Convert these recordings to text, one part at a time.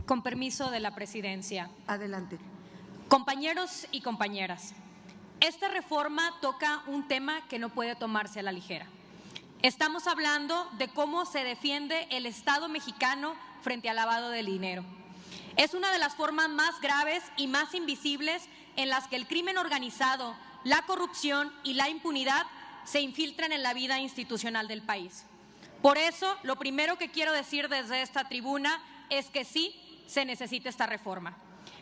Con permiso de la presidencia. Adelante. Compañeros y compañeras, esta reforma toca un tema que no puede tomarse a la ligera. Estamos hablando de cómo se defiende el Estado mexicano frente al lavado del dinero. Es una de las formas más graves y más invisibles en las que el crimen organizado, la corrupción y la impunidad se infiltran en la vida institucional del país. Por eso, lo primero que quiero decir desde esta tribuna es que sí, se necesita esta reforma.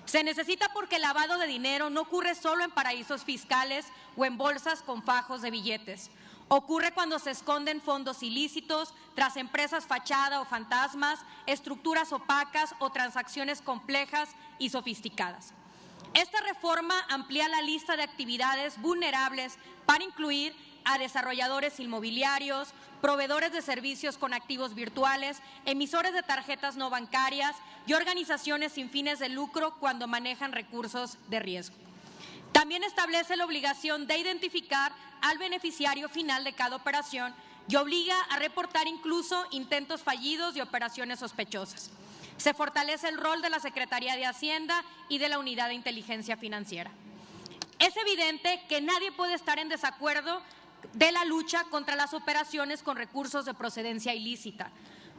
Se necesita porque el lavado de dinero no ocurre solo en paraísos fiscales o en bolsas con fajos de billetes. Ocurre cuando se esconden fondos ilícitos tras empresas fachada o fantasmas, estructuras opacas o transacciones complejas y sofisticadas. Esta reforma amplía la lista de actividades vulnerables para incluir a desarrolladores inmobiliarios, proveedores de servicios con activos virtuales, emisores de tarjetas no bancarias y organizaciones sin fines de lucro cuando manejan recursos de riesgo. También establece la obligación de identificar al beneficiario final de cada operación y obliga a reportar incluso intentos fallidos y operaciones sospechosas. Se fortalece el rol de la Secretaría de Hacienda y de la Unidad de Inteligencia Financiera. Es evidente que nadie puede estar en desacuerdo de la lucha contra las operaciones con recursos de procedencia ilícita.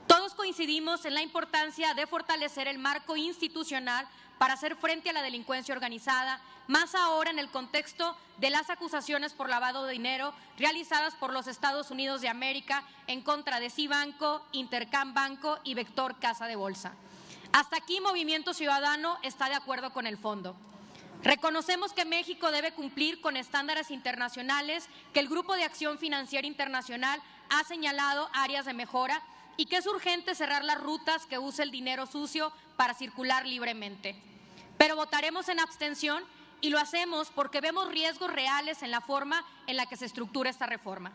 Todos coincidimos en la importancia de fortalecer el marco institucional para hacer frente a la delincuencia organizada, más ahora en el contexto de las acusaciones por lavado de dinero realizadas por los Estados Unidos de América en contra de Cibanco, Intercam Banco y Vector Casa de Bolsa. Hasta aquí Movimiento Ciudadano está de acuerdo con el fondo. Reconocemos que México debe cumplir con estándares internacionales, que el Grupo de Acción Financiera Internacional ha señalado áreas de mejora y que es urgente cerrar las rutas que usa el dinero sucio para circular libremente. Pero votaremos en abstención y lo hacemos porque vemos riesgos reales en la forma en la que se estructura esta reforma.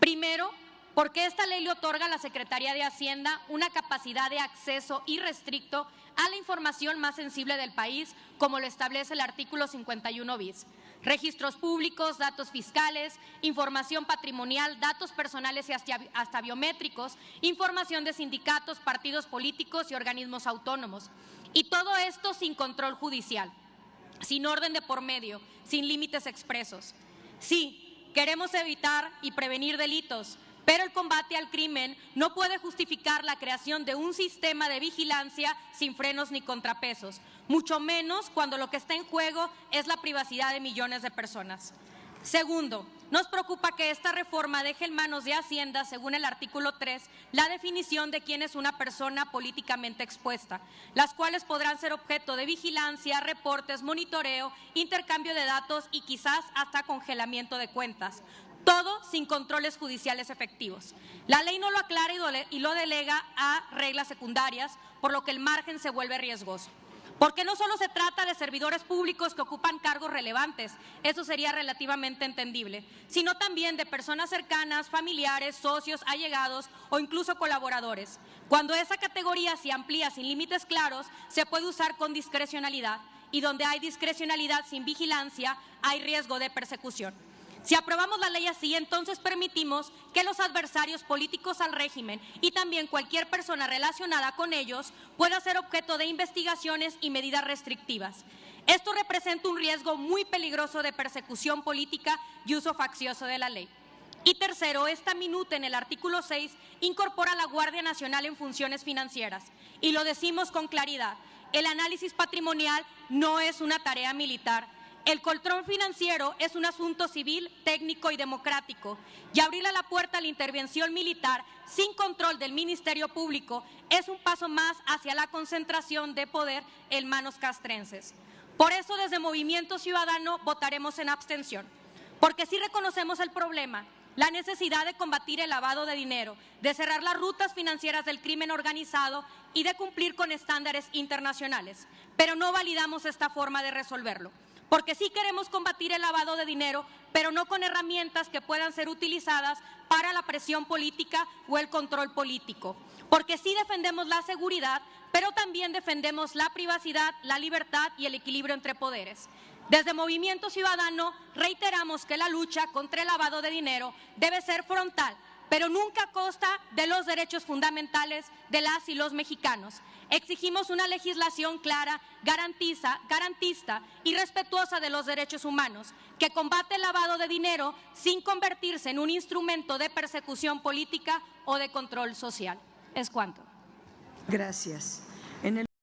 Primero, porque esta ley le otorga a la Secretaría de Hacienda una capacidad de acceso irrestricto a la información más sensible del país, como lo establece el artículo 51 bis. Registros públicos, datos fiscales, información patrimonial, datos personales y hasta biométricos, información de sindicatos, partidos políticos y organismos autónomos. Y todo esto sin control judicial, sin orden de por medio, sin límites expresos. Sí, queremos evitar y prevenir delitos, pero el combate al crimen no puede justificar la creación de un sistema de vigilancia sin frenos ni contrapesos, mucho menos cuando lo que está en juego es la privacidad de millones de personas. Segundo, nos preocupa que esta reforma deje en manos de Hacienda, según el artículo 3, la definición de quién es una persona políticamente expuesta, las cuales podrán ser objeto de vigilancia, reportes, monitoreo, intercambio de datos y quizás hasta congelamiento de cuentas. Todo sin controles judiciales efectivos. La ley no lo aclara y lo delega a reglas secundarias, por lo que el margen se vuelve riesgoso. Porque no solo se trata de servidores públicos que ocupan cargos relevantes, eso sería relativamente entendible, sino también de personas cercanas, familiares, socios, allegados o incluso colaboradores. Cuando esa categoría se amplía sin límites claros, se puede usar con discrecionalidad, y donde hay discrecionalidad sin vigilancia, hay riesgo de persecución. Si aprobamos la ley así, entonces permitimos que los adversarios políticos al régimen y también cualquier persona relacionada con ellos pueda ser objeto de investigaciones y medidas restrictivas. Esto representa un riesgo muy peligroso de persecución política y uso faccioso de la ley. Y tercero, esta minuta en el artículo 6 incorpora a la Guardia Nacional en funciones financieras. Y lo decimos con claridad, el análisis patrimonial no es una tarea militar. El control financiero es un asunto civil, técnico y democrático, y abrirle la puerta a la intervención militar sin control del Ministerio Público es un paso más hacia la concentración de poder en manos castrenses. Por eso, desde Movimiento Ciudadano votaremos en abstención, porque sí reconocemos el problema, la necesidad de combatir el lavado de dinero, de cerrar las rutas financieras del crimen organizado y de cumplir con estándares internacionales, pero no validamos esta forma de resolverlo. Porque sí queremos combatir el lavado de dinero, pero no con herramientas que puedan ser utilizadas para la presión política o el control político. Porque sí defendemos la seguridad, pero también defendemos la privacidad, la libertad y el equilibrio entre poderes. Desde Movimiento Ciudadano reiteramos que la lucha contra el lavado de dinero debe ser frontal, pero nunca a costa de los derechos fundamentales de las y los mexicanos. Exigimos una legislación clara, garantista y respetuosa de los derechos humanos, que combate el lavado de dinero sin convertirse en un instrumento de persecución política o de control social. Es cuanto. Gracias.